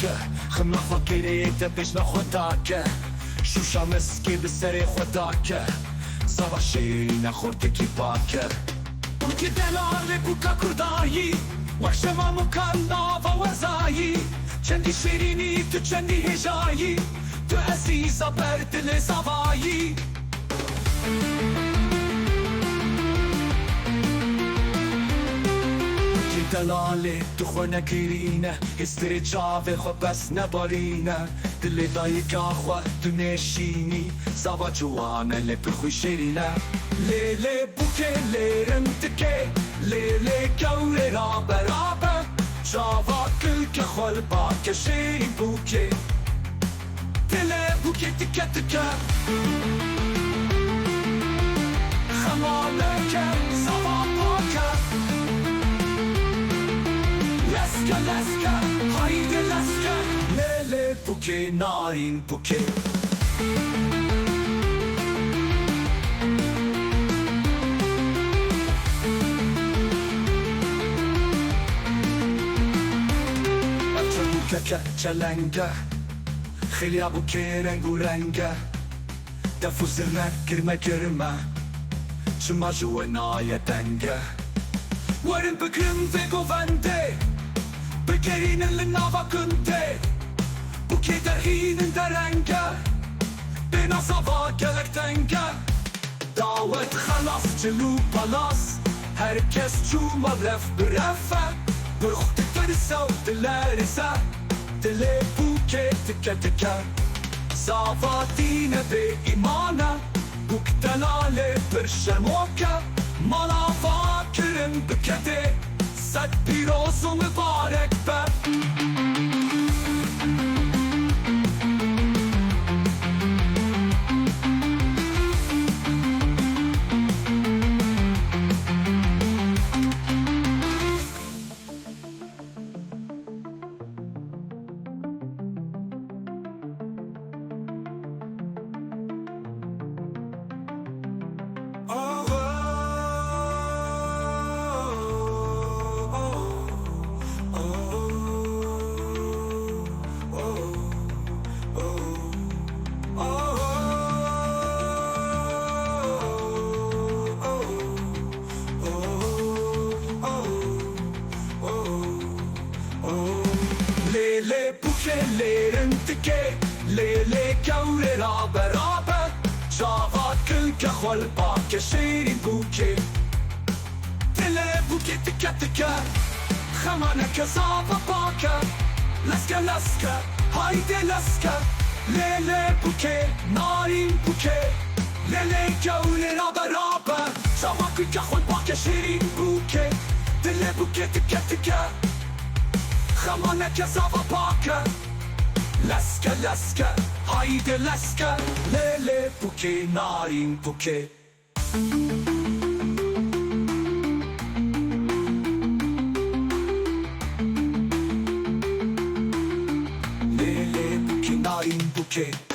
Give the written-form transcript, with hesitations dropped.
که خمنا خود گیره دبش نخودا که شوشا مسکی به سر خدا که سوا شیری نخورده کی پاکه اون که دلاله بوکا کردایی وحشما مکانا و وزایی چندی شیرینی تو چندی هجایی تو عزیزا بر دل زوایی دلاله تو خور نگیرینه هستری جاوه خو بس نبارینه دل دایی که خواه تو نشینی زوا جوانه لب خوی شیرینه لیله بوکه لیرم تکه لیله کوره را برابر جاوا کل که خول با که شیرین بوکه دل بوکه تکه تکه خمانه که زوا پاکه Leska, leska, haydi leska Lele buke, narin buke Atça buke çelenge Xilya buke rengu renge Defu zirme girme girme Çıma juvenaya denge Varın bıkın ve govende بگرین لناوا کنده بوکی در هین درنگه بینا زوا گلک دنگه دعوت خلاص جلو پلاس herkes çuma ref brefe Bırxtı tırsa dilerize Dili buke tike tike Zava dine ve imana Buk delale bir şemoke Malava kirin bükede Set bir olsun mübarek be Lele bukelerin tike Lele kavre ra beraber Çavat kılke xolba ke şirin buke Dile buke tike tike Xamane ke zava bake Leske leske haydi leske Lele buke narin buke Lele kavre ra beraber Çavat kılke xolba ke şirin buke Dile buke tike tike خمانه که زوا پاکه لسکه لسکه haydi لسکه لیله بوکه نارین بوکه لیله بوکه نارین بوکه